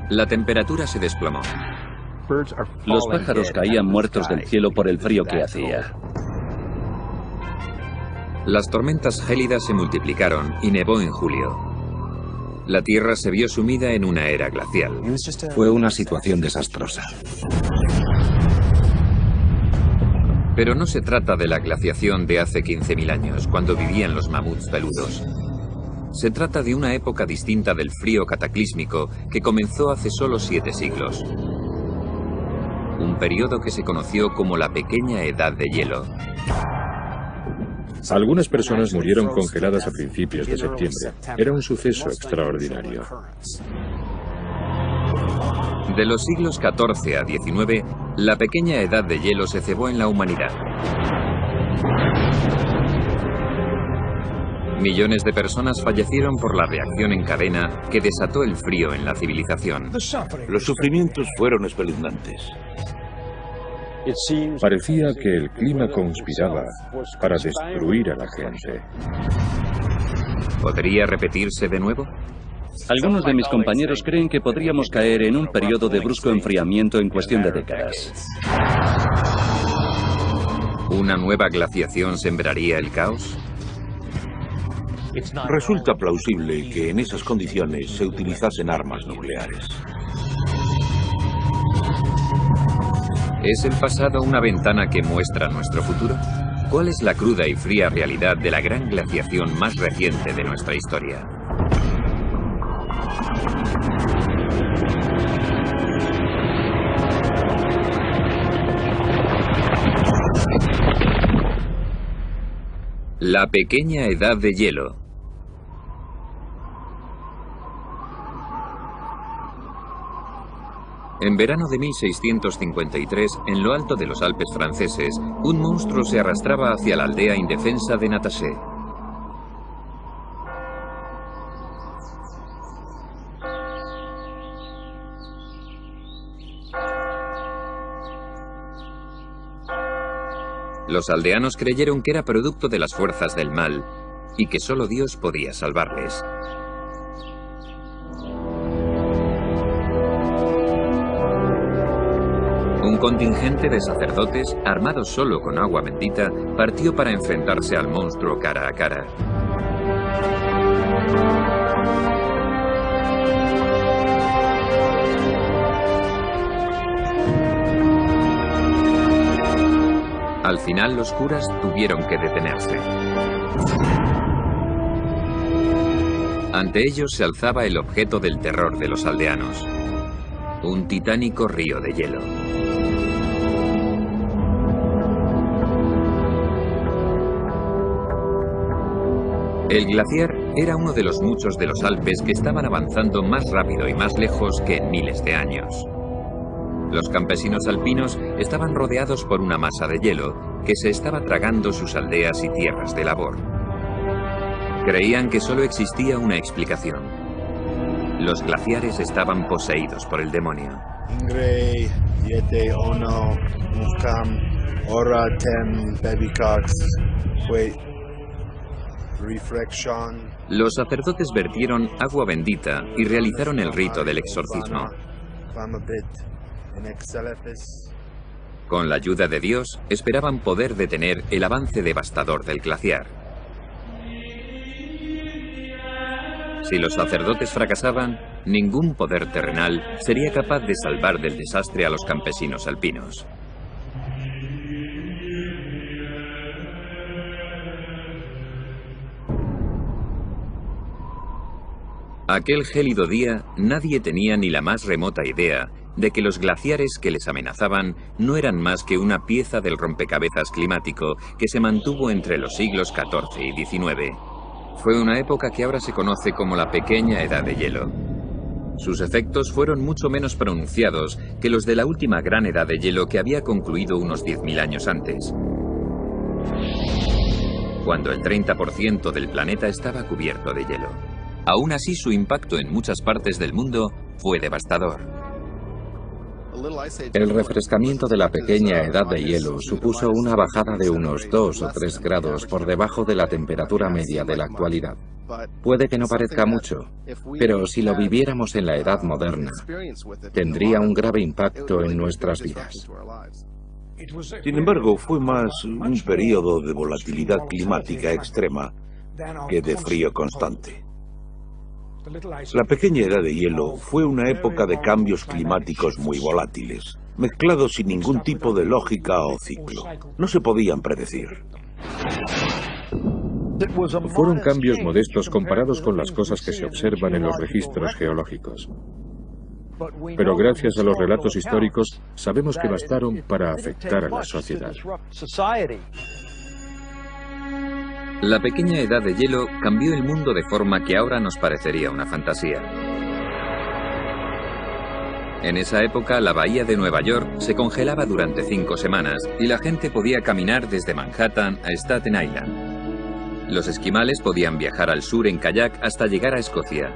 la temperatura se desplomó. Los pájaros caían muertos del cielo por el frío que hacía. Las tormentas gélidas se multiplicaron y nevó en julio. La Tierra se vio sumida en una era glacial. Fue una situación desastrosa. Pero no se trata de la glaciación de hace 15.000 años, cuando vivían los mamuts peludos. Se trata de una época distinta del frío cataclísmico que comenzó hace solo 7 siglos. Un periodo que se conoció como la Pequeña Edad de Hielo. Algunas personas murieron congeladas a principios de septiembre. Era un suceso extraordinario. De los siglos XIV a XIX, la Pequeña Edad de Hielo se cebó en la humanidad. Millones de personas fallecieron por la reacción en cadena que desató el frío en la civilización. Los sufrimientos fueron espeluznantes. Parecía que el clima conspiraba para destruir a la gente. ¿Podría repetirse de nuevo? Algunos de mis compañeros creen que podríamos caer en un periodo de brusco enfriamiento en cuestión de décadas. ¿Una nueva glaciación sembraría el caos? Resulta plausible que en esas condiciones se utilizasen armas nucleares. ¿Es el pasado una ventana que muestra nuestro futuro? ¿Cuál es la cruda y fría realidad de la gran glaciación más reciente de nuestra historia? La Pequeña Edad de Hielo. En verano de 1653, en lo alto de los Alpes franceses, un monstruo se arrastraba hacia la aldea indefensa de Natashe. Los aldeanos creyeron que era producto de las fuerzas del mal y que solo Dios podía salvarles. Un contingente de sacerdotes, armados solo con agua bendita, partió para enfrentarse al monstruo cara a cara. Al final, los curas tuvieron que detenerse. Ante ellos se alzaba el objeto del terror de los aldeanos: un titánico río de hielo. El glaciar era uno de los muchos de los Alpes que estaban avanzando más rápido y más lejos que en miles de años. Los campesinos alpinos estaban rodeados por una masa de hielo que se estaba tragando sus aldeas y tierras de labor. Creían que solo existía una explicación: los glaciares estaban poseídos por el demonio. Los sacerdotes vertieron agua bendita y realizaron el rito del exorcismo. Con la ayuda de Dios, esperaban poder detener el avance devastador del glaciar. Si los sacerdotes fracasaban, ningún poder terrenal sería capaz de salvar del desastre a los campesinos alpinos. Aquel gélido día, nadie tenía ni la más remota idea de que los glaciares que les amenazaban no eran más que una pieza del rompecabezas climático que se mantuvo entre los siglos XIV y XIX. Fue una época que ahora se conoce como la Pequeña Edad de Hielo. Sus efectos fueron mucho menos pronunciados que los de la última gran edad de hielo que había concluido unos 10.000 años antes, cuando el 30% del planeta estaba cubierto de hielo. Aún así, su impacto en muchas partes del mundo fue devastador. El refrescamiento de la pequeña edad de hielo supuso una bajada de unos 2 o 3 grados por debajo de la temperatura media de la actualidad. Puede que no parezca mucho, pero si lo viviéramos en la edad moderna, tendría un grave impacto en nuestras vidas. Sin embargo, fue más un periodo de volatilidad climática extrema que de frío constante. La pequeña edad de hielo fue una época de cambios climáticos muy volátiles, mezclados sin ningún tipo de lógica o ciclo. No se podían predecir. Fueron cambios modestos comparados con las cosas que se observan en los registros geológicos. Pero gracias a los relatos históricos, sabemos que bastaron para afectar a la sociedad. La pequeña edad de hielo cambió el mundo de forma que ahora nos parecería una fantasía. En esa época, la bahía de Nueva York se congelaba durante 5 semanas y la gente podía caminar desde Manhattan a Staten Island. Los esquimales podían viajar al sur en kayak hasta llegar a Escocia.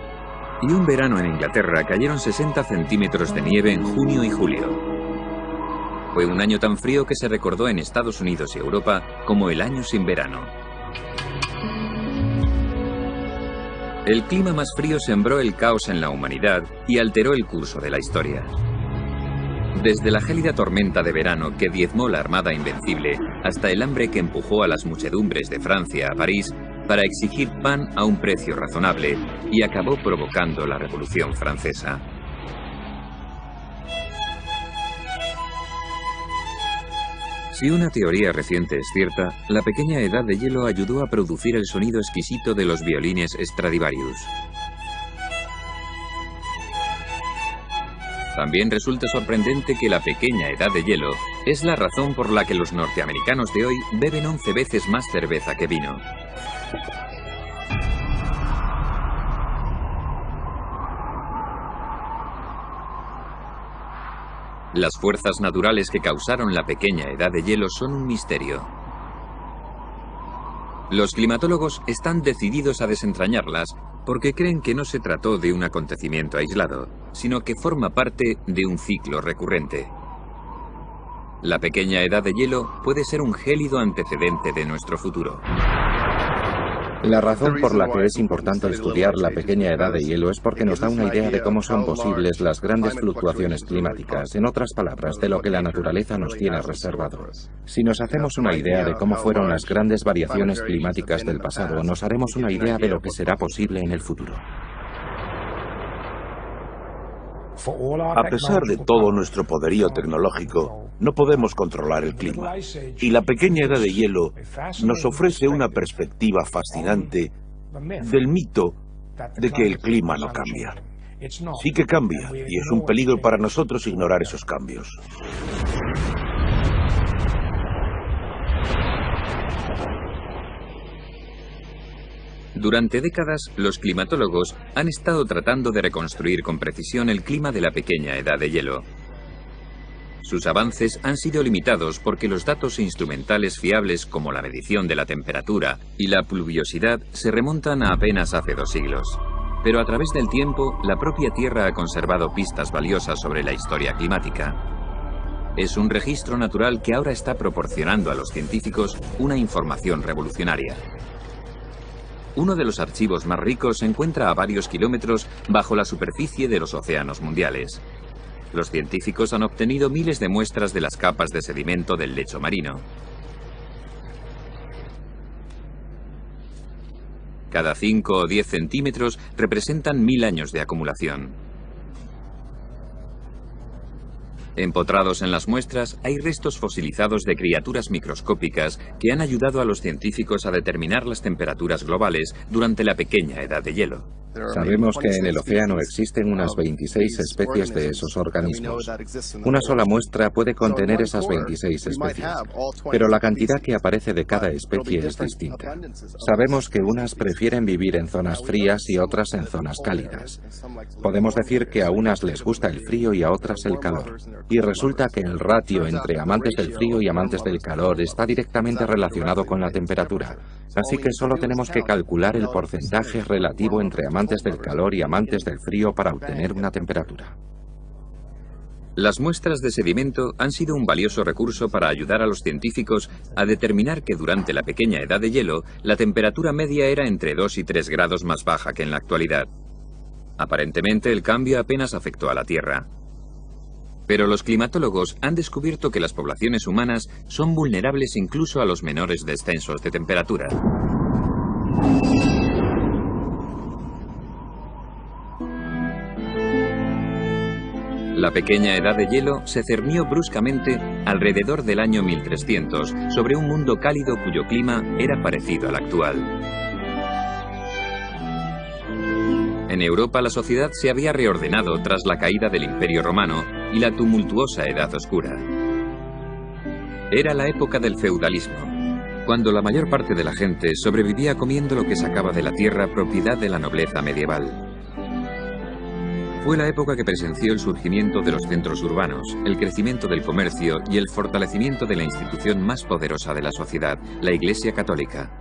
Y un verano en Inglaterra cayeron 60 centímetros de nieve en junio y julio. Fue un año tan frío que se recordó en Estados Unidos y Europa como el año sin verano. El clima más frío sembró el caos en la humanidad y alteró el curso de la historia. Desde la gélida tormenta de verano que diezmó la Armada Invencible hasta el hambre que empujó a las muchedumbres de Francia a París para exigir pan a un precio razonable y acabó provocando la Revolución Francesa. Si una teoría reciente es cierta, la pequeña edad de hielo ayudó a producir el sonido exquisito de los violines Stradivarius. También resulta sorprendente que la pequeña edad de hielo es la razón por la que los norteamericanos de hoy beben 11 veces más cerveza que vino. Las fuerzas naturales que causaron la pequeña edad de hielo son un misterio. Los climatólogos están decididos a desentrañarlas porque creen que no se trató de un acontecimiento aislado, sino que forma parte de un ciclo recurrente. La pequeña edad de hielo puede ser un gélido antecedente de nuestro futuro. La razón por la que es importante estudiar la pequeña edad de hielo es porque nos da una idea de cómo son posibles las grandes fluctuaciones climáticas, en otras palabras, de lo que la naturaleza nos tiene reservado. Si nos hacemos una idea de cómo fueron las grandes variaciones climáticas del pasado, nos haremos una idea de lo que será posible en el futuro. A pesar de todo nuestro poderío tecnológico, no podemos controlar el clima. Y la pequeña edad de hielo nos ofrece una perspectiva fascinante del mito de que el clima no cambia. Sí que cambia, y es un peligro para nosotros ignorar esos cambios. Durante décadas, los climatólogos han estado tratando de reconstruir con precisión el clima de la pequeña edad de hielo. Sus avances han sido limitados porque los datos instrumentales fiables como la medición de la temperatura y la pluviosidad se remontan a apenas hace 2 siglos. Pero a través del tiempo, la propia Tierra ha conservado pistas valiosas sobre la historia climática. Es un registro natural que ahora está proporcionando a los científicos una información revolucionaria. Uno de los archivos más ricos se encuentra a varios kilómetros bajo la superficie de los océanos mundiales. Los científicos han obtenido miles de muestras de las capas de sedimento del lecho marino. Cada 5 o 10 centímetros representan 1000 años de acumulación. Empotrados en las muestras hay restos fosilizados de criaturas microscópicas que han ayudado a los científicos a determinar las temperaturas globales durante la pequeña edad de hielo. Sabemos que en el océano existen unas 26 especies de esos organismos. Una sola muestra puede contener esas 26 especies, pero la cantidad que aparece de cada especie es distinta. Sabemos que unas prefieren vivir en zonas frías y otras en zonas cálidas. Podemos decir que a unas les gusta el frío y a otras el calor. Y resulta que el ratio entre amantes del frío y amantes del calor está directamente relacionado con la temperatura. Así que solo tenemos que calcular el porcentaje relativo entre amantes del calor y amantes del frío para obtener una temperatura. Las muestras de sedimento han sido un valioso recurso para ayudar a los científicos a determinar que durante la pequeña edad de hielo, la temperatura media era entre 2 y 3 grados más baja que en la actualidad. Aparentemente, el cambio apenas afectó a la Tierra. Pero los climatólogos han descubierto que las poblaciones humanas son vulnerables incluso a los menores descensos de temperatura. La pequeña edad de hielo se cernió bruscamente alrededor del año 1300 sobre un mundo cálido cuyo clima era parecido al actual. En Europa la sociedad se había reordenado tras la caída del Imperio Romano y la tumultuosa Edad Oscura. Era la época del feudalismo, cuando la mayor parte de la gente sobrevivía comiendo lo que sacaba de la tierra propiedad de la nobleza medieval. Fue la época que presenció el surgimiento de los centros urbanos, el crecimiento del comercio y el fortalecimiento de la institución más poderosa de la sociedad, la Iglesia Católica.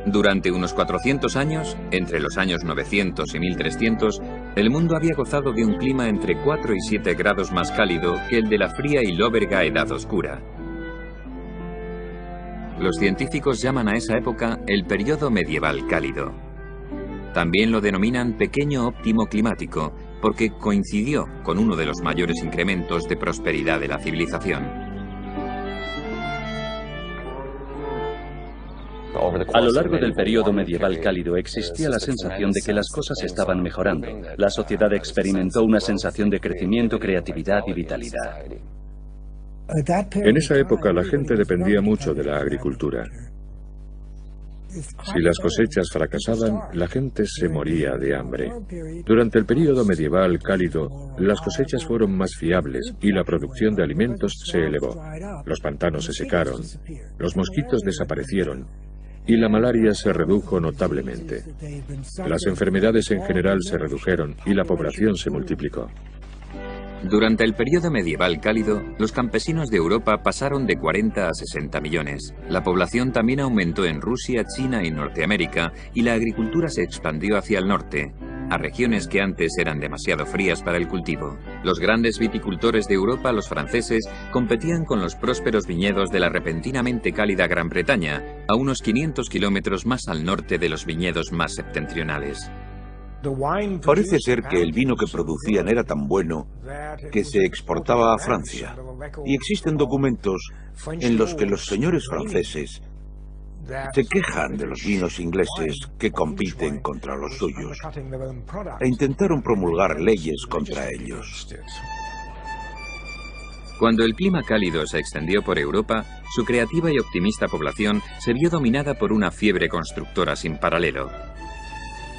Durante unos 400 años, entre los años 900 y 1300, el mundo había gozado de un clima entre 4 y 7 grados más cálido que el de la fría y lóbrega Edad Oscura. Los científicos llaman a esa época el periodo medieval cálido. También lo denominan pequeño óptimo climático, porque coincidió con uno de los mayores incrementos de prosperidad de la civilización. A lo largo del periodo medieval cálido existía la sensación de que las cosas estaban mejorando. La sociedad experimentó una sensación de crecimiento, creatividad y vitalidad. En esa época la gente dependía mucho de la agricultura. Si las cosechas fracasaban, la gente se moría de hambre. Durante el período medieval cálido, las cosechas fueron más fiables y la producción de alimentos se elevó. Los pantanos se secaron, los mosquitos desaparecieron y la malaria se redujo notablemente. Las enfermedades en general se redujeron y la población se multiplicó. Durante el periodo medieval cálido, los campesinos de Europa pasaron de 40 a 60 millones. La población también aumentó en Rusia, China y Norteamérica, y la agricultura se expandió hacia el norte, a regiones que antes eran demasiado frías para el cultivo. Los grandes viticultores de Europa, los franceses, competían con los prósperos viñedos de la repentinamente cálida Gran Bretaña, a unos 500 kilómetros más al norte de los viñedos más septentrionales. Parece ser que el vino que producían era tan bueno que se exportaba a Francia. Y existen documentos en los que los señores franceses se quejan de los vinos ingleses que compiten contra los suyos e intentaron promulgar leyes contra ellos. Cuando el clima cálido se extendió por Europa, su creativa y optimista población se vio dominada por una fiebre constructora sin paralelo.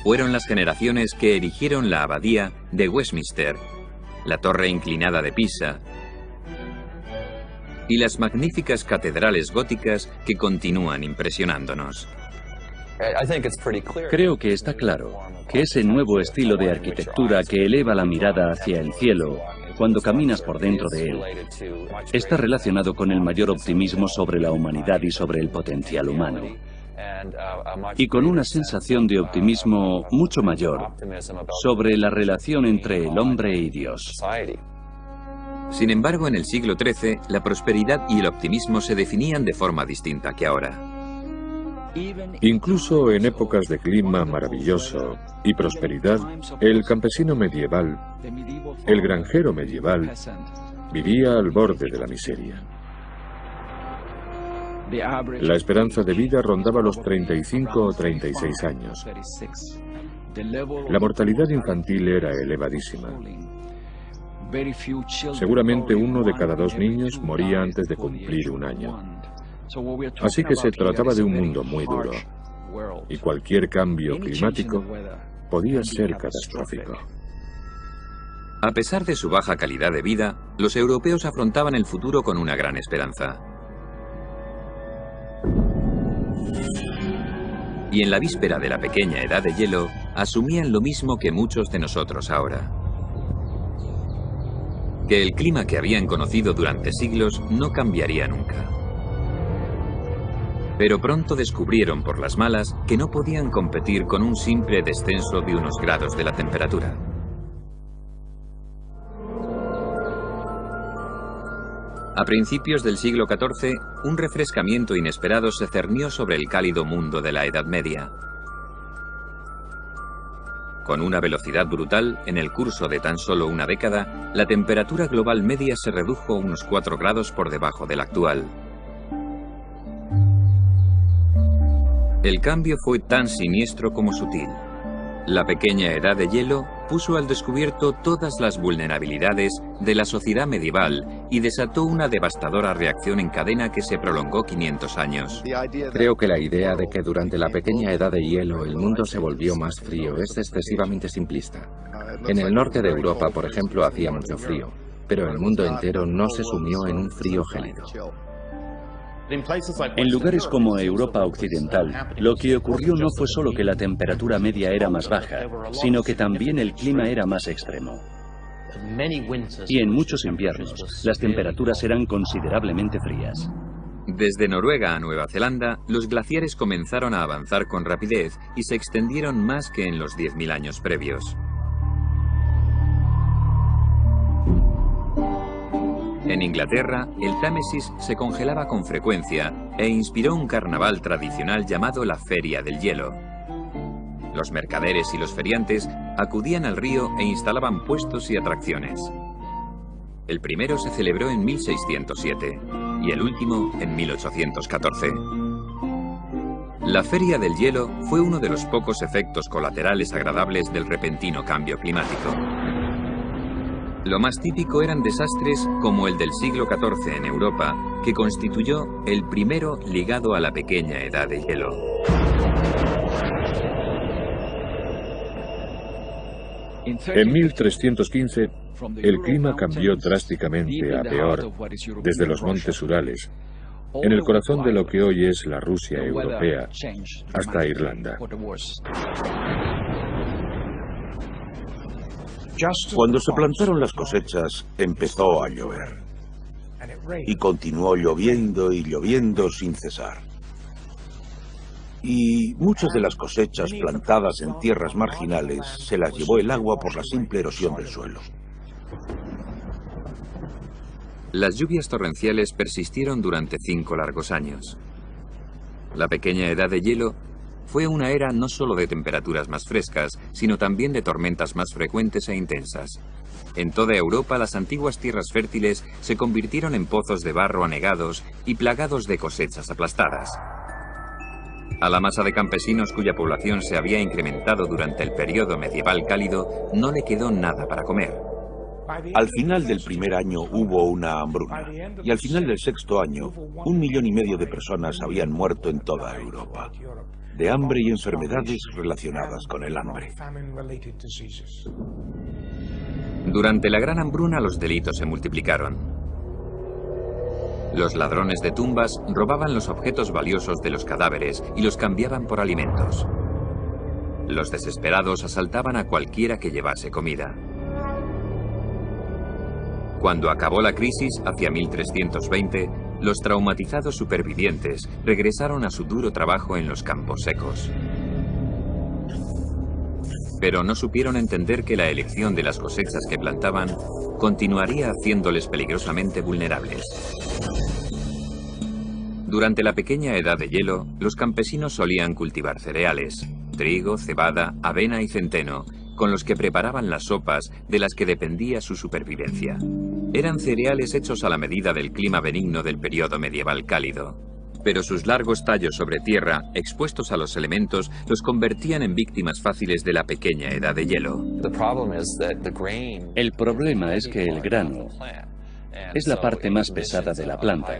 Fueron las generaciones que erigieron la abadía de Westminster, la torre inclinada de Pisa y las magníficas catedrales góticas que continúan impresionándonos. Creo que está claro que ese nuevo estilo de arquitectura que eleva la mirada hacia el cielo cuando caminas por dentro de él está relacionado con el mayor optimismo sobre la humanidad y sobre el potencial humano. Y con una sensación de optimismo mucho mayor sobre la relación entre el hombre y Dios. Sin embargo, en el siglo XIII, la prosperidad y el optimismo se definían de forma distinta que ahora. Incluso en épocas de clima maravilloso y prosperidad, el campesino medieval, el granjero medieval, vivía al borde de la miseria. La esperanza de vida rondaba los 35 o 36 años. La mortalidad infantil era elevadísima. Seguramente 1 de cada 2 niños moría antes de cumplir 1 año. Así que se trataba de un mundo muy duro, y cualquier cambio climático podía ser catastrófico. A pesar de su baja calidad de vida, los europeos afrontaban el futuro con una gran esperanza. Y en la víspera de la pequeña edad de hielo, asumían lo mismo que muchos de nosotros ahora: que el clima que habían conocido durante siglos no cambiaría nunca. Pero pronto descubrieron por las malas que no podían competir con un simple descenso de unos grados de la temperatura. A principios del siglo XIV, un refrescamiento inesperado se cernió sobre el cálido mundo de la Edad Media. Con una velocidad brutal, en el curso de tan solo una década, la temperatura global media se redujo unos 4 grados por debajo de la actual. El cambio fue tan siniestro como sutil. La pequeña edad de hielo puso al descubierto todas las vulnerabilidades de la sociedad medieval y desató una devastadora reacción en cadena que se prolongó 500 años. Creo que la idea de que durante la pequeña edad de hielo el mundo se volvió más frío es excesivamente simplista. En el norte de Europa, por ejemplo, hacía mucho frío, pero el mundo entero no se sumió en un frío gélido. En lugares como Europa Occidental, lo que ocurrió no fue solo que la temperatura media era más baja, sino que también el clima era más extremo. Y en muchos inviernos, las temperaturas eran considerablemente frías. Desde Noruega a Nueva Zelanda, los glaciares comenzaron a avanzar con rapidez y se extendieron más que en los 10.000 años previos. En Inglaterra, el Támesis se congelaba con frecuencia e inspiró un carnaval tradicional llamado la Feria del Hielo. Los mercaderes y los feriantes acudían al río e instalaban puestos y atracciones. El primero se celebró en 1607 y el último en 1814. La Feria del Hielo fue uno de los pocos efectos colaterales agradables del repentino cambio climático. Lo más típico eran desastres como el del siglo XIV en Europa, que constituyó el primero ligado a la pequeña edad de hielo. En 1315, el clima cambió drásticamente a peor desde los montes Urales, en el corazón de lo que hoy es la Rusia europea, hasta Irlanda. Cuando se plantaron las cosechas, empezó a llover. Y continuó lloviendo y lloviendo sin cesar. Y muchas de las cosechas plantadas en tierras marginales se las llevó el agua por la simple erosión del suelo. Las lluvias torrenciales persistieron durante 5 largos años. La pequeña edad de hielo fue una era no solo de temperaturas más frescas, sino también de tormentas más frecuentes e intensas. En toda Europa, las antiguas tierras fértiles se convirtieron en pozos de barro anegados y plagados de cosechas aplastadas. A la masa de campesinos cuya población se había incrementado durante el periodo medieval cálido, no le quedó nada para comer. Al final del primer año hubo una hambruna, y al final del sexto año, 1,5 millones de personas habían muerto en toda Europa, de hambre y enfermedades relacionadas con el hambre. Durante la gran hambruna los delitos se multiplicaron. Los ladrones de tumbas robaban los objetos valiosos de los cadáveres y los cambiaban por alimentos. Los desesperados asaltaban a cualquiera que llevase comida. Cuando acabó la crisis, hacia 1320, los traumatizados supervivientes regresaron a su duro trabajo en los campos secos. Pero no supieron entender que la elección de las cosechas que plantaban continuaría haciéndoles peligrosamente vulnerables. Durante la pequeña edad de hielo, los campesinos solían cultivar cereales, trigo, cebada, avena y centeno, con los que preparaban las sopas de las que dependía su supervivencia. Eran cereales hechos a la medida del clima benigno del periodo medieval cálido, pero sus largos tallos sobre tierra, expuestos a los elementos, los convertían en víctimas fáciles de la pequeña edad de hielo. El problema es que el grano es la parte más pesada de la planta,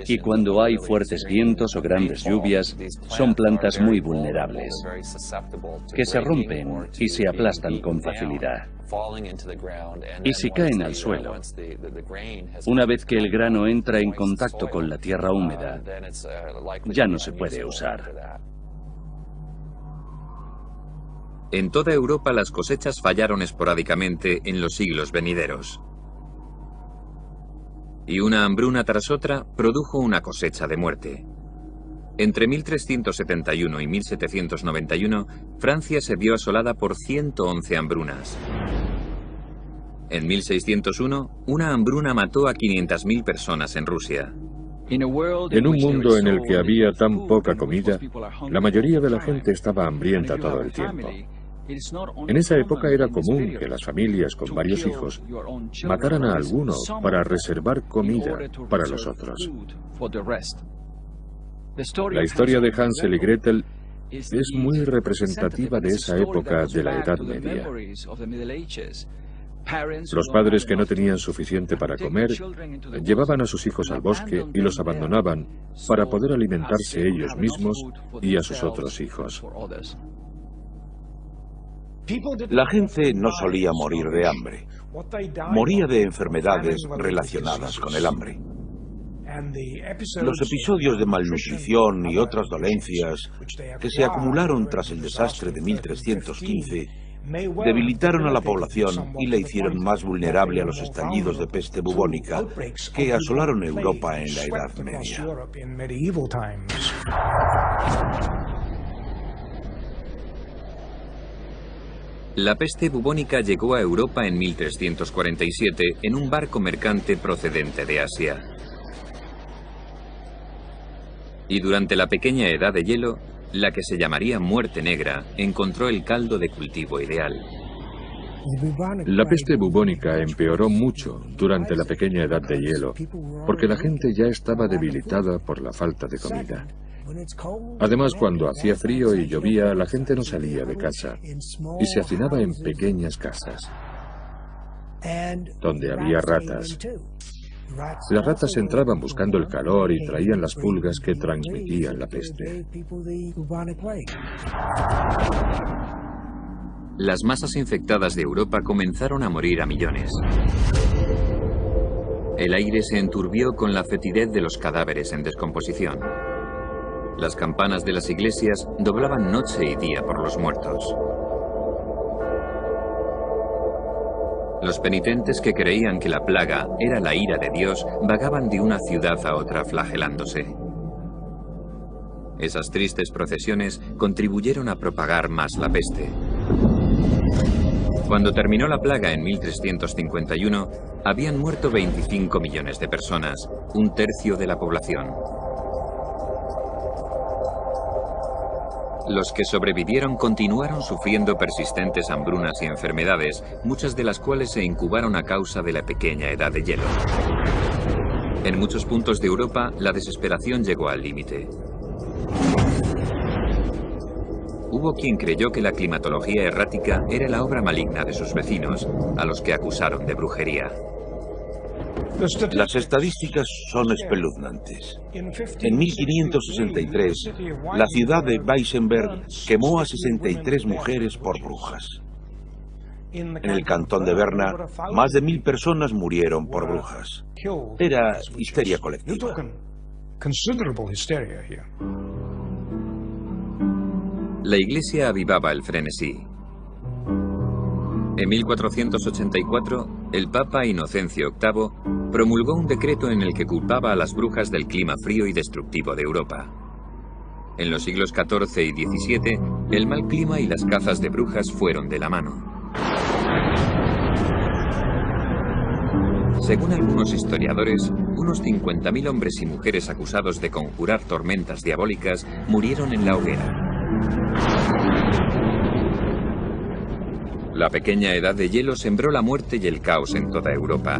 y cuando hay fuertes vientos o grandes lluvias, son plantas muy vulnerables, que se rompen y se aplastan con facilidad. Y si caen al suelo, una vez que el grano entra en contacto con la tierra húmeda, ya no se puede usar. En toda Europa las cosechas fallaron esporádicamente en los siglos venideros. Y una hambruna tras otra produjo una cosecha de muerte. Entre 1371 y 1791, Francia se vio asolada por 111 hambrunas. En 1601, una hambruna mató a 500.000 personas en Rusia. En un mundo en el que había tan poca comida, la mayoría de la gente estaba hambrienta todo el tiempo. En esa época era común que las familias con varios hijos mataran a alguno para reservar comida para los otros. La historia de Hansel y Gretel es muy representativa de esa época de la Edad Media. Los padres que no tenían suficiente para comer llevaban a sus hijos al bosque y los abandonaban para poder alimentarse ellos mismos y a sus otros hijos. La gente no solía morir de hambre, moría de enfermedades relacionadas con el hambre. Los episodios de malnutrición y otras dolencias que se acumularon tras el desastre de 1315 debilitaron a la población y la hicieron más vulnerable a los estallidos de peste bubónica que asolaron Europa en la Edad Media. La peste bubónica llegó a Europa en 1347 en un barco mercante procedente de Asia. Y durante la pequeña edad de hielo, la que se llamaría Muerte Negra encontró el caldo de cultivo ideal. La peste bubónica empeoró mucho durante la pequeña edad de hielo, porque la gente ya estaba debilitada por la falta de comida. Además, cuando hacía frío y llovía, la gente no salía de casa y se hacinaba en pequeñas casas, donde había ratas. Las ratas entraban buscando el calor y traían las pulgas que transmitían la peste. Las masas infectadas de Europa comenzaron a morir a millones. El aire se enturbió con la fetidez de los cadáveres en descomposición. Las campanas de las iglesias doblaban noche y día por los muertos. Los penitentes que creían que la plaga era la ira de Dios vagaban de una ciudad a otra flagelándose. Esas tristes procesiones contribuyeron a propagar más la peste. Cuando terminó la plaga en 1351, habían muerto 25 millones de personas, un tercio de la población. Los que sobrevivieron continuaron sufriendo persistentes hambrunas y enfermedades, muchas de las cuales se incubaron a causa de la pequeña edad de hielo. En muchos puntos de Europa, la desesperación llegó al límite. Hubo quien creyó que la climatología errática era la obra maligna de sus vecinos, a los que acusaron de brujería. Las estadísticas son espeluznantes. En 1563, la ciudad de Weissenberg quemó a 63 mujeres por brujas. En el cantón de Berna, más de 1000 personas murieron por brujas. Era histeria colectiva. La Iglesia avivaba el frenesí. En 1484, el Papa Inocencio VIII promulgó un decreto en el que culpaba a las brujas del clima frío y destructivo de Europa. En los siglos XIV y XVII, el mal clima y las cazas de brujas fueron de la mano. Según algunos historiadores, unos 50.000 hombres y mujeres acusados de conjurar tormentas diabólicas murieron en la hoguera. La pequeña edad de hielo sembró la muerte y el caos en toda Europa.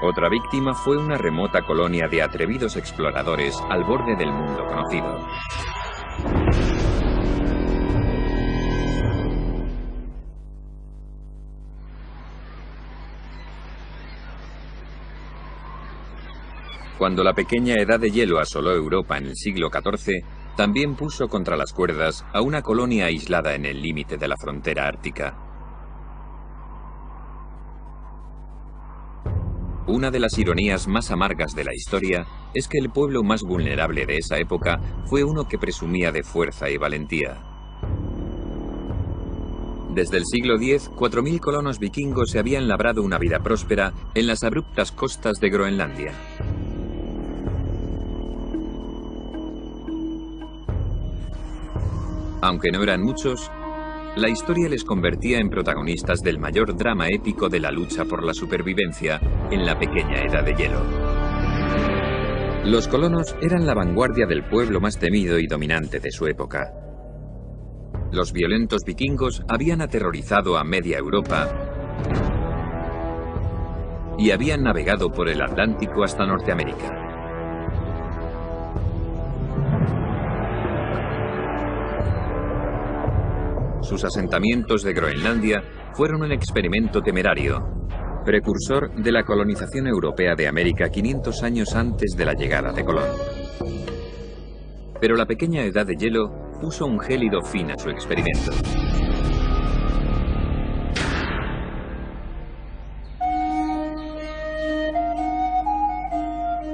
Otra víctima fue una remota colonia de atrevidos exploradores al borde del mundo conocido. Cuando la pequeña edad de hielo asoló Europa en el siglo XIV, también puso contra las cuerdas a una colonia aislada en el límite de la frontera ártica. Una de las ironías más amargas de la historia es que el pueblo más vulnerable de esa época fue uno que presumía de fuerza y valentía. Desde el siglo X, 4.000 colonos vikingos se habían labrado una vida próspera en las abruptas costas de Groenlandia. Aunque no eran muchos, la historia les convertía en protagonistas del mayor drama épico de la lucha por la supervivencia en la pequeña edad de hielo. Los colonos eran la vanguardia del pueblo más temido y dominante de su época. Los violentos vikingos habían aterrorizado a media Europa y habían navegado por el Atlántico hasta Norteamérica. Sus asentamientos de Groenlandia fueron un experimento temerario, precursor de la colonización europea de América 500 años antes de la llegada de Colón. Pero la pequeña edad de hielo puso un gélido fin a su experimento.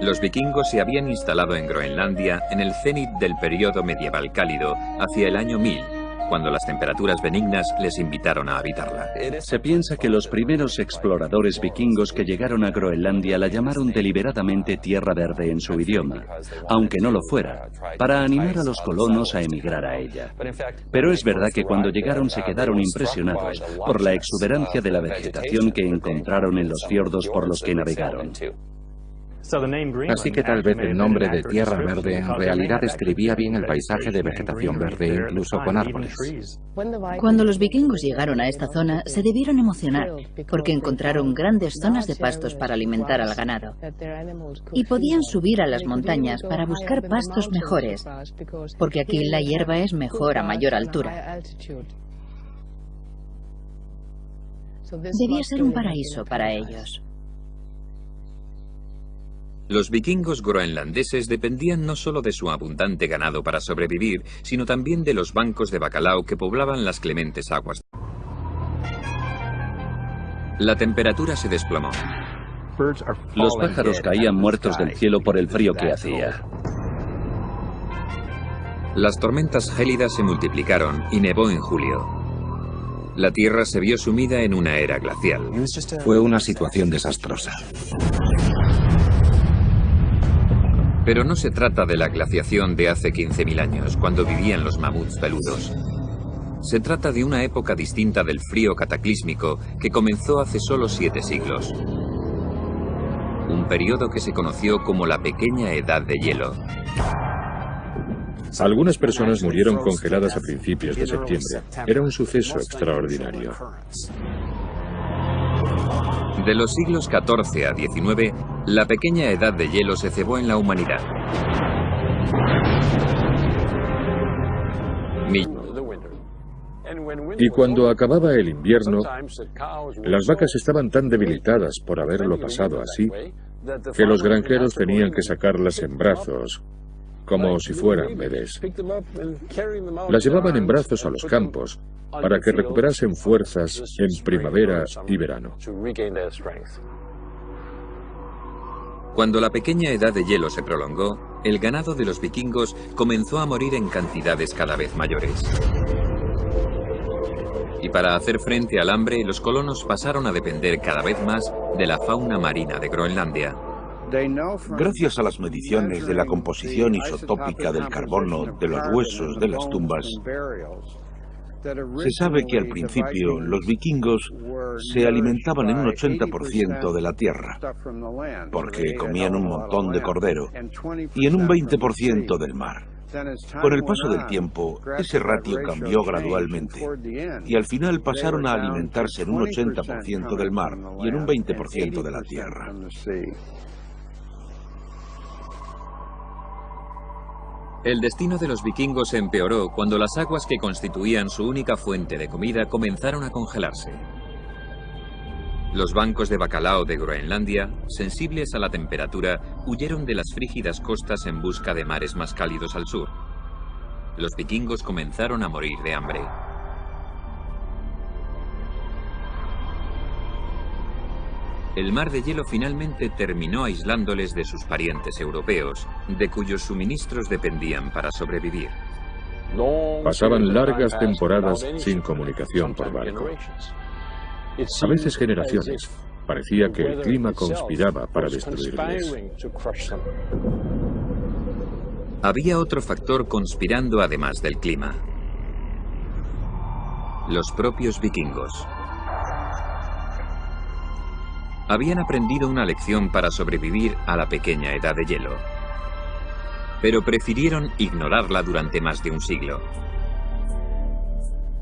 Los vikingos se habían instalado en Groenlandia en el cenit del período medieval cálido, hacia el año 1000, cuando las temperaturas benignas les invitaron a habitarla. Se piensa que los primeros exploradores vikingos que llegaron a Groenlandia la llamaron deliberadamente Tierra Verde en su idioma, aunque no lo fuera, para animar a los colonos a emigrar a ella. Pero es verdad que cuando llegaron se quedaron impresionados por la exuberancia de la vegetación que encontraron en los fiordos por los que navegaron. Así que tal vez el nombre de Tierra Verde en realidad describía bien el paisaje de vegetación verde, incluso con árboles. Cuando los vikingos llegaron a esta zona, se debieron emocionar, porque encontraron grandes zonas de pastos para alimentar al ganado. Y podían subir a las montañas para buscar pastos mejores, porque aquí la hierba es mejor a mayor altura. Debía ser un paraíso para ellos. Los vikingos groenlandeses dependían no solo de su abundante ganado para sobrevivir, sino también de los bancos de bacalao que poblaban las clementes aguas. La temperatura se desplomó. Los pájaros caían muertos del cielo por el frío que hacía. Las tormentas gélidas se multiplicaron y nevó en julio. La Tierra se vio sumida en una era glacial. Fue una situación desastrosa. Pero no se trata de la glaciación de hace 15.000 años, cuando vivían los mamuts peludos. Se trata de una época distinta del frío cataclísmico que comenzó hace solo 7 siglos. Un periodo que se conoció como la Pequeña Edad de Hielo. Algunas personas murieron congeladas a principios de septiembre. Era un suceso extraordinario. De los siglos XIV a XIX, la pequeña edad de hielo se cebó en la humanidad. Y cuando acababa el invierno, las vacas estaban tan debilitadas por haberlo pasado así, que los granjeros tenían que sacarlas en brazos, como si fueran bebés. Las llevaban en brazos a los campos para que recuperasen fuerzas en primavera y verano. Cuando la pequeña edad de hielo se prolongó, el ganado de los vikingos comenzó a morir en cantidades cada vez mayores. Y para hacer frente al hambre, los colonos pasaron a depender cada vez más de la fauna marina de Groenlandia. Gracias a las mediciones de la composición isotópica del carbono de los huesos de las tumbas, se sabe que al principio los vikingos se alimentaban en un 80% de la tierra, porque comían un montón de cordero, y en un 20% del mar. Con el paso del tiempo, ese ratio cambió gradualmente, y al final pasaron a alimentarse en un 80% del mar y en un 20% de la tierra. El destino de los vikingos se empeoró cuando las aguas que constituían su única fuente de comida comenzaron a congelarse. Los bancos de bacalao de Groenlandia, sensibles a la temperatura, huyeron de las frígidas costas en busca de mares más cálidos al sur. Los vikingos comenzaron a morir de hambre. El mar de hielo finalmente terminó aislándoles de sus parientes europeos, de cuyos suministros dependían para sobrevivir. Pasaban largas temporadas sin comunicación por barco. A veces generaciones. Parecía que el clima conspiraba para destruirles. Había otro factor conspirando además del clima. los propios vikingos. Habían aprendido una lección para sobrevivir a la pequeña edad de hielo, pero prefirieron ignorarla durante más de un siglo.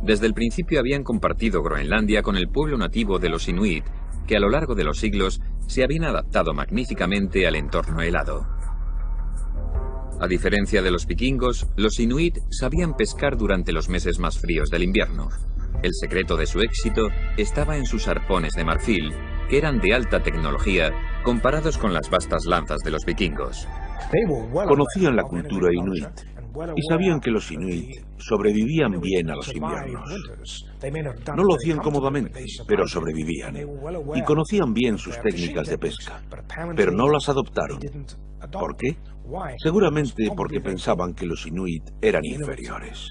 Desde el principio habían compartido Groenlandia con el pueblo nativo de los Inuit, que a lo largo de los siglos se habían adaptado magníficamente al entorno helado. A diferencia de los vikingos, los Inuit sabían pescar durante los meses más fríos del invierno. El secreto de su éxito estaba en sus arpones de marfil, que eran de alta tecnología comparados con las vastas lanzas de los vikingos. Conocían la cultura inuit y sabían que los inuit sobrevivían bien a los inviernos. No lo hacían cómodamente, pero sobrevivían. Y conocían bien sus técnicas de pesca, pero no las adoptaron. ¿Por qué? Seguramente porque pensaban que los inuit eran inferiores.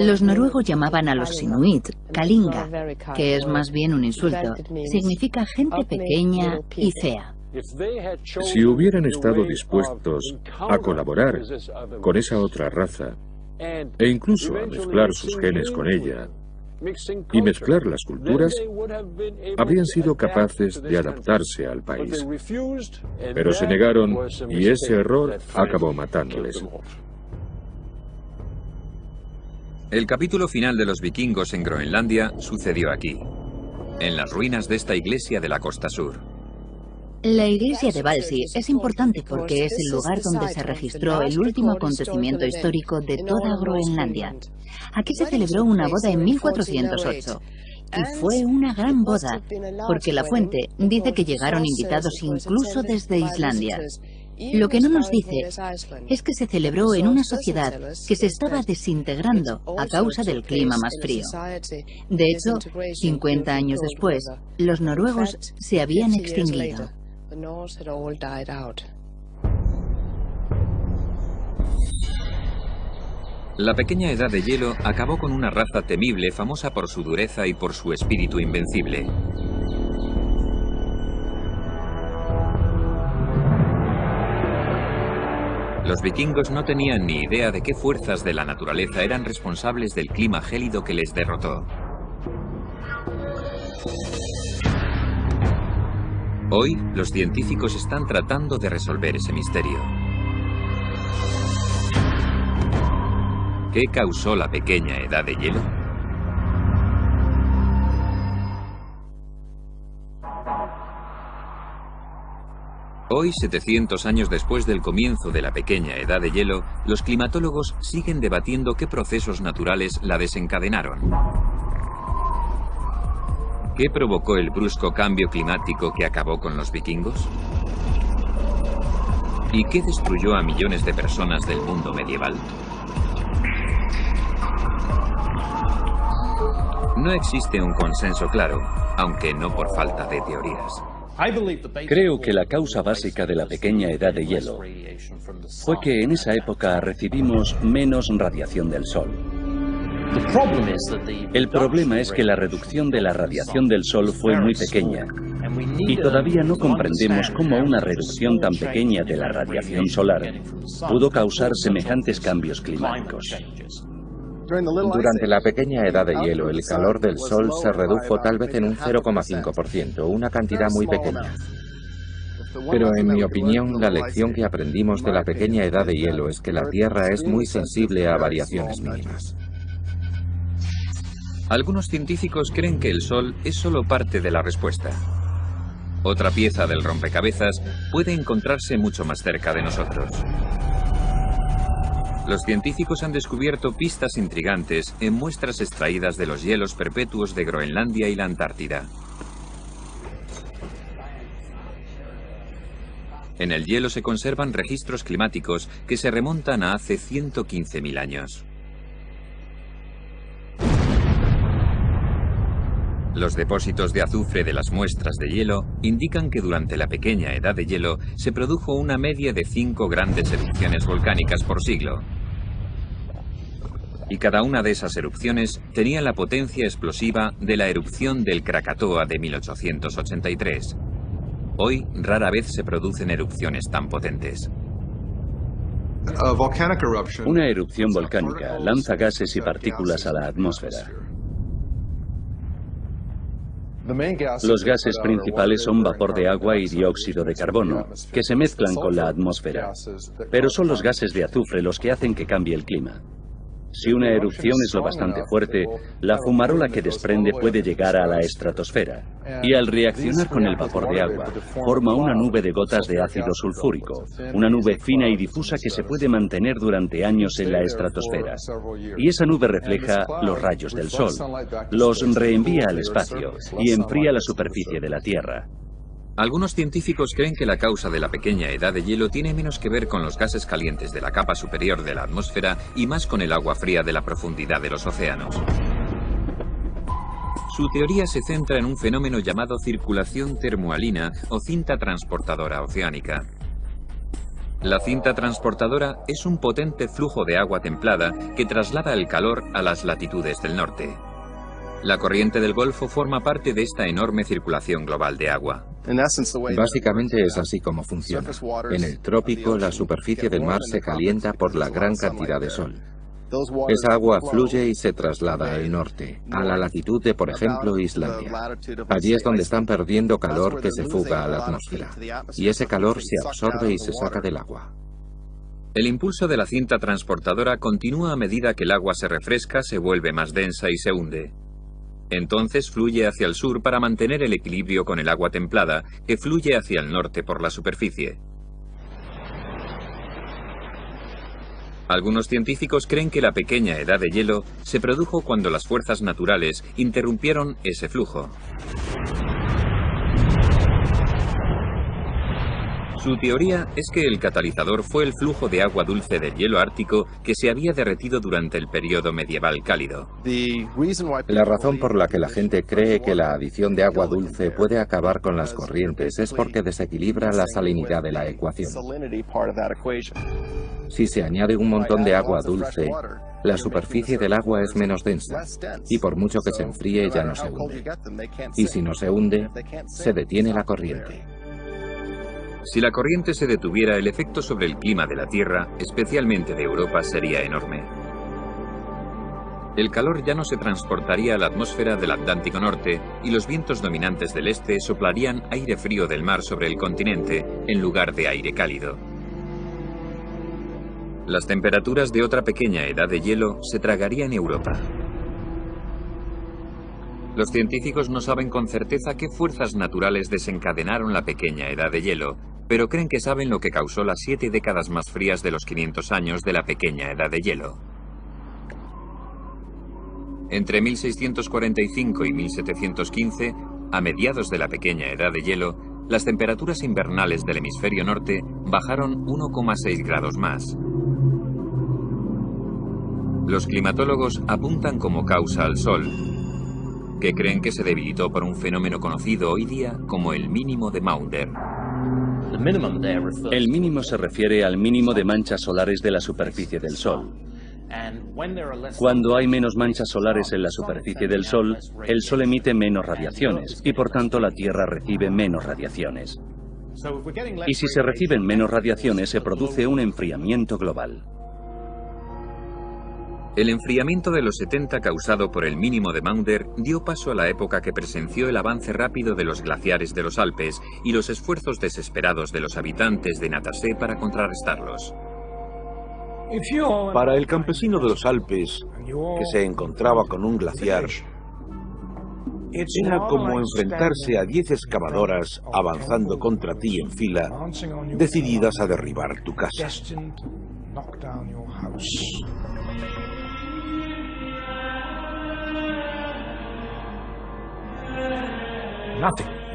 Los noruegos llamaban a los inuit Kalinga, que es más bien un insulto. Significa gente pequeña y fea. Si hubieran estado dispuestos a colaborar con esa otra raza e incluso a mezclar sus genes con ella y mezclar las culturas, habrían sido capaces de adaptarse al país. Pero se negaron y ese error acabó matándoles. El capítulo final de los vikingos en Groenlandia sucedió aquí, en las ruinas de esta iglesia de la costa sur. La iglesia de Valsi es importante porque es el lugar donde se registró el último acontecimiento histórico de toda Groenlandia. Aquí se celebró una boda en 1408. Y fue una gran boda, porque la fuente dice que llegaron invitados incluso desde Islandia. Lo que no nos dice es que se celebró en una sociedad que se estaba desintegrando a causa del clima más frío. De hecho, 50 años después, los noruegos se habían extinguido. La pequeña edad de hielo acabó con una raza temible famosa por su dureza y por su espíritu invencible. Los vikingos no tenían ni idea de qué fuerzas de la naturaleza eran responsables del clima gélido que les derrotó. Hoy, los científicos están tratando de resolver ese misterio. ¿Qué causó la pequeña edad de hielo? Hoy, 700 años después del comienzo de la pequeña edad de hielo, los climatólogos siguen debatiendo qué procesos naturales la desencadenaron. ¿Qué provocó el brusco cambio climático que acabó con los vikingos? ¿Y qué destruyó a millones de personas del mundo medieval? No existe un consenso claro, aunque no por falta de teorías. Creo que la causa básica de la pequeña edad de hielo fue que en esa época recibimos menos radiación del Sol. El problema es que la reducción de la radiación del Sol fue muy pequeña y todavía no comprendemos cómo una reducción tan pequeña de la radiación solar pudo causar semejantes cambios climáticos. Durante la pequeña edad de hielo, el calor del Sol se redujo tal vez en un 0,5%, una cantidad muy pequeña. Pero en mi opinión, la lección que aprendimos de la pequeña edad de hielo es que la Tierra es muy sensible a variaciones mínimas. Algunos científicos creen que el Sol es solo parte de la respuesta. Otra pieza del rompecabezas puede encontrarse mucho más cerca de nosotros. Los científicos han descubierto pistas intrigantes en muestras extraídas de los hielos perpetuos de Groenlandia y la Antártida. En el hielo se conservan registros climáticos que se remontan a hace 115.000 años. Los depósitos de azufre de las muestras de hielo indican que durante la pequeña edad de hielo se produjo una media de 5 grandes erupciones volcánicas por siglo. Y cada una de esas erupciones tenía la potencia explosiva de la erupción del Krakatoa de 1883. Hoy rara vez se producen erupciones tan potentes. Una erupción volcánica lanza gases y partículas a la atmósfera. Los gases principales son vapor de agua y dióxido de carbono, que se mezclan con la atmósfera. Pero son los gases de azufre los que hacen que cambie el clima. Si una erupción es lo bastante fuerte, la fumarola que desprende puede llegar a la estratosfera y al reaccionar con el vapor de agua, forma una nube de gotas de ácido sulfúrico, una nube fina y difusa que se puede mantener durante años en la estratosfera. Y esa nube refleja los rayos del sol, los reenvía al espacio y enfría la superficie de la Tierra. Algunos científicos creen que la causa de la pequeña edad de hielo tiene menos que ver con los gases calientes de la capa superior de la atmósfera y más con el agua fría de la profundidad de los océanos. Su teoría se centra en un fenómeno llamado circulación termohalina o cinta transportadora oceánica. La cinta transportadora es un potente flujo de agua templada que traslada el calor a las latitudes del norte. La corriente del Golfo forma parte de esta enorme circulación global de agua. Básicamente es así como funciona. En el trópico, la superficie del mar se calienta por la gran cantidad de sol. Esa agua fluye y se traslada al norte, a la latitud de, por ejemplo, Islandia. Allí es donde están perdiendo calor que se fuga a la atmósfera. Y ese calor se absorbe y se saca del agua. El impulso de la cinta transportadora continúa a medida que el agua se refresca, se vuelve más densa y se hunde. Entonces fluye hacia el sur para mantener el equilibrio con el agua templada, que fluye hacia el norte por la superficie. Algunos científicos creen que la pequeña edad de hielo se produjo cuando las fuerzas naturales interrumpieron ese flujo. Su teoría es que el catalizador fue el flujo de agua dulce del hielo ártico que se había derretido durante el periodo medieval cálido. La razón por la que la gente cree que la adición de agua dulce puede acabar con las corrientes es porque desequilibra la salinidad de la ecuación. Si se añade un montón de agua dulce, la superficie del agua es menos densa y por mucho que se enfríe ya no se hunde. Y si no se hunde, se detiene la corriente. Si la corriente se detuviera, el efecto sobre el clima de la Tierra, especialmente de Europa, sería enorme. El calor ya no se transportaría a la atmósfera del Atlántico Norte y los vientos dominantes del este soplarían aire frío del mar sobre el continente en lugar de aire cálido. Las temperaturas de otra pequeña edad de hielo se tragarían Europa. Los científicos no saben con certeza qué fuerzas naturales desencadenaron la pequeña edad de hielo, pero creen que saben lo que causó las 7 décadas más frías de los 500 años de la pequeña edad de hielo. Entre 1645 y 1715, a mediados de la pequeña edad de hielo, las temperaturas invernales del hemisferio norte bajaron 1,6 grados más. Los climatólogos apuntan como causa al Sol, que creen que se debilitó por un fenómeno conocido hoy día como el mínimo de Maunder. El mínimo se refiere al mínimo de manchas solares de la superficie del Sol. Cuando hay menos manchas solares en la superficie del Sol, el Sol emite menos radiaciones y por tanto la Tierra recibe menos radiaciones. Y si se reciben menos radiaciones se produce un enfriamiento global. El enfriamiento de los 70 causado por el mínimo de Maunder dio paso a la época que presenció el avance rápido de los glaciares de los Alpes y los esfuerzos desesperados de los habitantes de Natasé para contrarrestarlos. Para el campesino de los Alpes, que se encontraba con un glaciar, era como enfrentarse a 10 excavadoras avanzando contra ti en fila, decididas a derribar tu casa.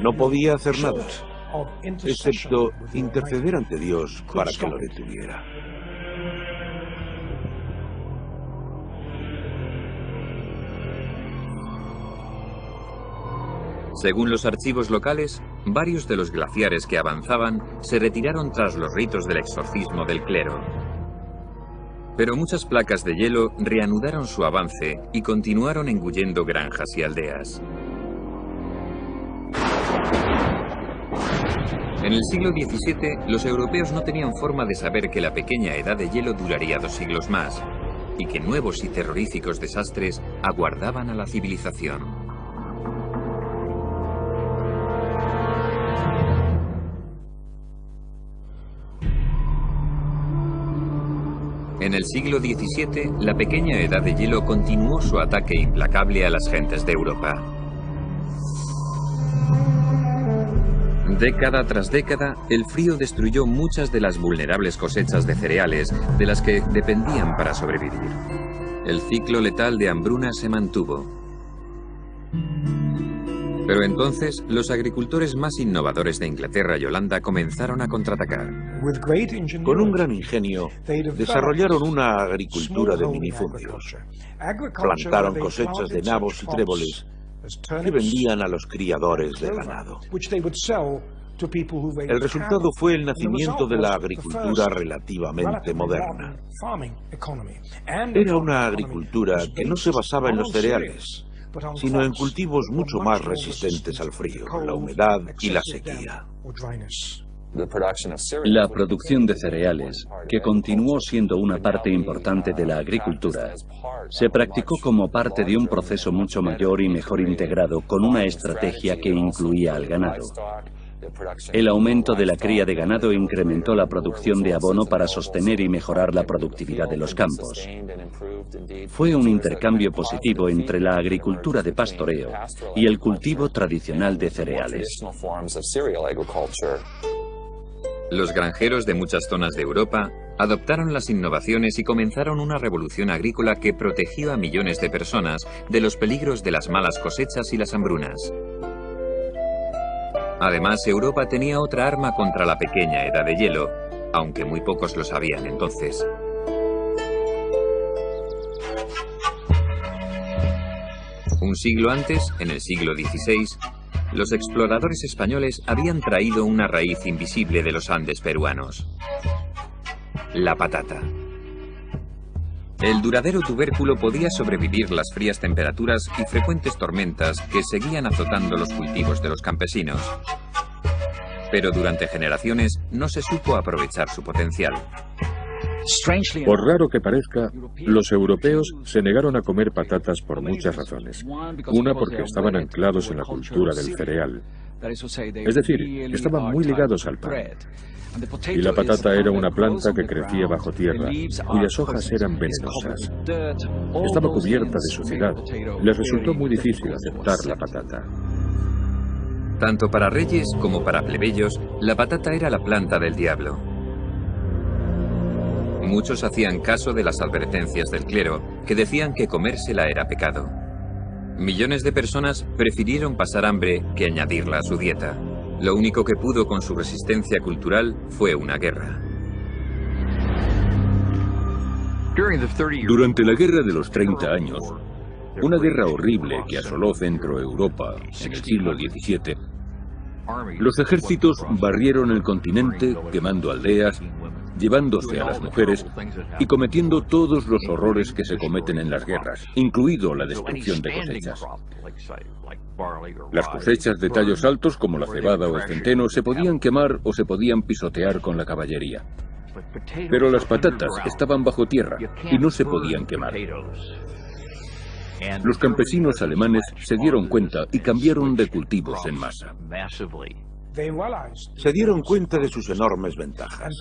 No podía hacer nada, excepto interceder ante Dios para que lo detuviera. Según los archivos locales, varios de los glaciares que avanzaban se retiraron tras los ritos del exorcismo del clero. Pero muchas placas de hielo reanudaron su avance y continuaron engullendo granjas y aldeas. En el siglo XVII, los europeos no tenían forma de saber que la pequeña edad de hielo duraría 2 siglos más y que nuevos y terroríficos desastres aguardaban a la civilización. En el siglo XVII, la pequeña edad de hielo continuó su ataque implacable a las gentes de Europa. Década tras década, el frío destruyó muchas de las vulnerables cosechas de cereales de las que dependían para sobrevivir. El ciclo letal de hambruna se mantuvo. Pero entonces, los agricultores más innovadores de Inglaterra y Holanda comenzaron a contraatacar. Con un gran ingenio, desarrollaron una agricultura de minifundios. Plantaron cosechas de nabos y tréboles que vendían a los criadores de ganado. El resultado fue el nacimiento de la agricultura relativamente moderna. Era una agricultura que no se basaba en los cereales, sino en cultivos mucho más resistentes al frío, la humedad y la sequía. La producción de cereales, que continuó siendo una parte importante de la agricultura, se practicó como parte de un proceso mucho mayor y mejor integrado con una estrategia que incluía al ganado. El aumento de la cría de ganado incrementó la producción de abono para sostener y mejorar la productividad de los campos. Fue un intercambio positivo entre la agricultura de pastoreo y el cultivo tradicional de cereales. Los granjeros de muchas zonas de Europa adoptaron las innovaciones y comenzaron una revolución agrícola que protegió a millones de personas de los peligros de las malas cosechas y las hambrunas. Además, Europa tenía otra arma contra la pequeña edad de hielo, aunque muy pocos lo sabían entonces. Un siglo antes, en el siglo XVI, los exploradores españoles habían traído una raíz invisible de los Andes peruanos: la patata. El duradero tubérculo podía sobrevivir las frías temperaturas y frecuentes tormentas que seguían azotando los cultivos de los campesinos. Pero durante generaciones no se supo aprovechar su potencial. Por raro que parezca, los europeos se negaron a comer patatas por muchas razones. Una, porque estaban anclados en la cultura del cereal. Es decir, estaban muy ligados al pan. Y la patata era una planta que crecía bajo tierra, cuyas hojas eran venenosas. Estaba cubierta de suciedad. Les resultó muy difícil aceptar la patata. Tanto para reyes como para plebeyos, la patata era la planta del diablo. Muchos hacían caso de las advertencias del clero, que decían que comérsela era pecado. Millones de personas prefirieron pasar hambre que añadirla a su dieta. Lo único que pudo con su resistencia cultural fue una guerra. Durante la Guerra de los 30 años, una guerra horrible que asoló Centro Europa en el siglo XVII, los ejércitos barrieron el continente, quemando aldeas, llevándose a las mujeres y cometiendo todos los horrores que se cometen en las guerras, incluido la destrucción de cosechas. Las cosechas de tallos altos, como la cebada o el centeno, se podían quemar o se podían pisotear con la caballería. Pero las patatas estaban bajo tierra y no se podían quemar. Los campesinos alemanes se dieron cuenta y cambiaron de cultivos en masa. Se dieron cuenta de sus enormes ventajas.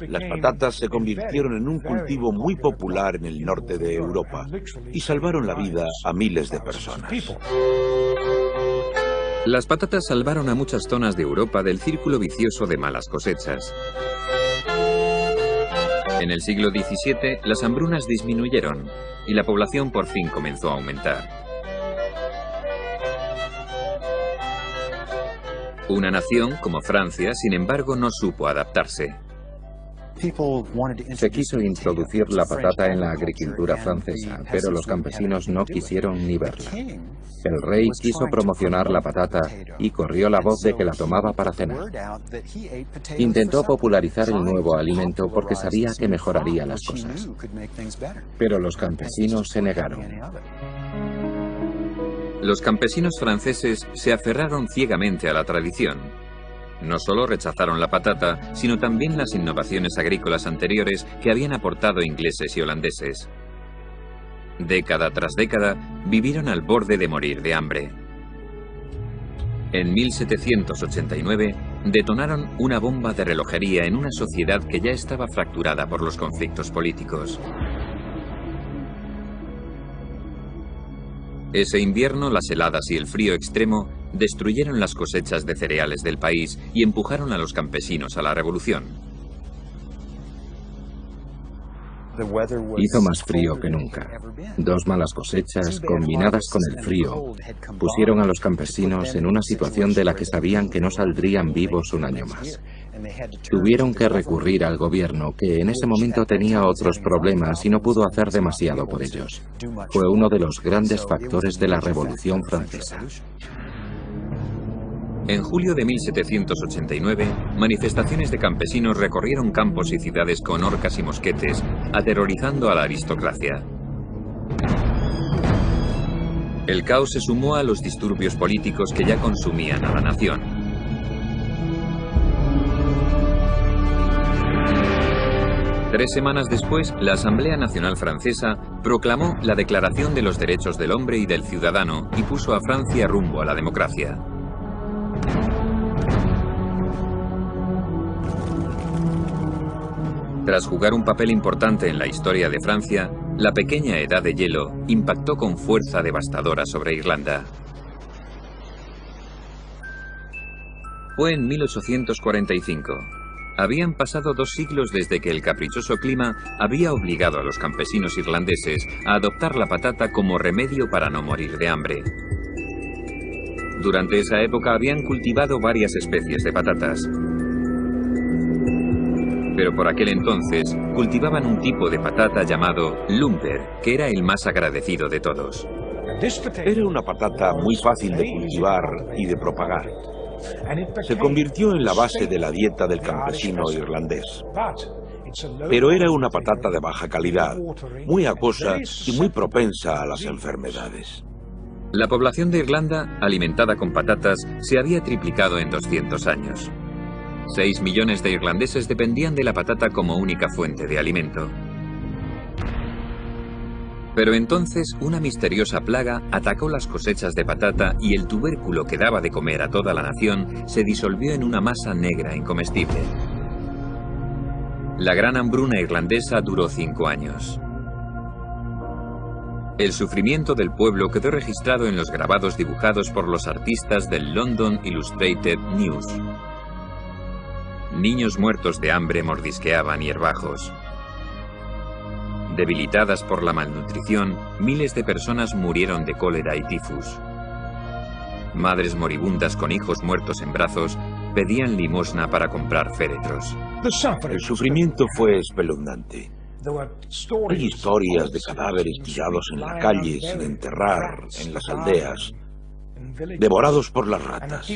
Las patatas se convirtieron en un cultivo muy popular en el norte de Europa y salvaron la vida a miles de personas. Las patatas salvaron a muchas zonas de Europa del círculo vicioso de malas cosechas. En el siglo XVII, las hambrunas disminuyeron y la población por fin comenzó a aumentar. Una nación como Francia, sin embargo, no supo adaptarse. Se quiso introducir la patata en la agricultura francesa, pero los campesinos no quisieron ni verla. El rey quiso promocionar la patata y corrió la voz de que la tomaba para cenar. Intentó popularizar el nuevo alimento porque sabía que mejoraría las cosas. Pero los campesinos se negaron. Los campesinos franceses se aferraron ciegamente a la tradición. No solo rechazaron la patata, sino también las innovaciones agrícolas anteriores que habían aportado ingleses y holandeses. Década tras década, vivieron al borde de morir de hambre. En 1789, detonaron una bomba de relojería en una sociedad que ya estaba fracturada por los conflictos políticos. Ese invierno, las heladas y el frío extremo destruyeron las cosechas de cereales del país y empujaron a los campesinos a la revolución. Hizo más frío que nunca. Dos malas cosechas, combinadas con el frío, pusieron a los campesinos en una situación de la que sabían que no saldrían vivos un año más. Tuvieron que recurrir al gobierno, que en ese momento tenía otros problemas y no pudo hacer demasiado por ellos. Fue uno de los grandes factores de la Revolución Francesa. En julio de 1789, manifestaciones de campesinos recorrieron campos y ciudades con horcas y mosquetes, aterrorizando a la aristocracia. El caos se sumó a los disturbios políticos que ya consumían a la nación. Tres semanas después, la Asamblea Nacional Francesa proclamó la Declaración de los Derechos del Hombre y del Ciudadano y puso a Francia rumbo a la democracia. Tras jugar un papel importante en la historia de Francia, la pequeña edad de hielo impactó con fuerza devastadora sobre Irlanda. Fue en 1845. Habían pasado 2 siglos desde que el caprichoso clima había obligado a los campesinos irlandeses a adoptar la patata como remedio para no morir de hambre. Durante esa época habían cultivado varias especies de patatas. Pero por aquel entonces cultivaban un tipo de patata llamado lumper, que era el más agradecido de todos. Era una patata muy fácil de cultivar y de propagar. Se convirtió en la base de la dieta del campesino irlandés. Pero era una patata de baja calidad, muy acuosa y muy propensa a las enfermedades. La población de Irlanda, alimentada con patatas, se había triplicado en 200 años. 6 millones de irlandeses dependían de la patata como única fuente de alimento. Pero entonces una misteriosa plaga atacó las cosechas de patata y el tubérculo que daba de comer a toda la nación se disolvió en una masa negra incomestible. La gran hambruna irlandesa duró 5 años. El sufrimiento del pueblo quedó registrado en los grabados dibujados por los artistas del London Illustrated News. Niños muertos de hambre mordisqueaban hierbajos. Debilitadas por la malnutrición, miles de personas murieron de cólera y tifus. Madres moribundas con hijos muertos en brazos pedían limosna para comprar féretros. El sufrimiento fue espeluznante. Hay historias de cadáveres tirados en la calle sin enterrar, en las aldeas, devorados por las ratas.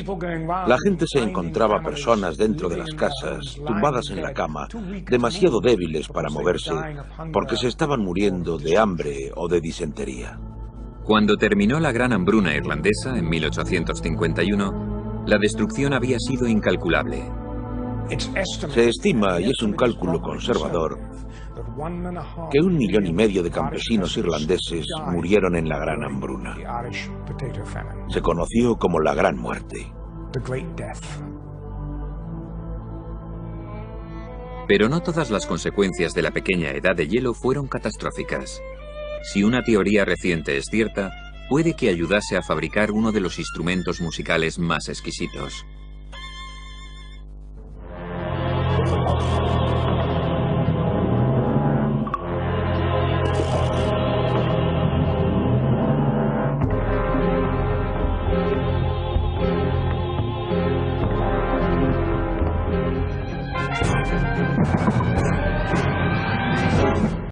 La gente se encontraba personas dentro de las casas, tumbadas en la cama, demasiado débiles para moverse, porque se estaban muriendo de hambre o de disentería. Cuando terminó la gran hambruna irlandesa en 1851, la destrucción había sido incalculable. Se estima, y es un cálculo conservador, que 1,5 millones de campesinos irlandeses murieron en la gran hambruna. Se conoció como la Gran Muerte. Pero no todas las consecuencias de la pequeña edad de hielo fueron catastróficas. Si una teoría reciente es cierta, puede que ayudase a fabricar uno de los instrumentos musicales más exquisitos.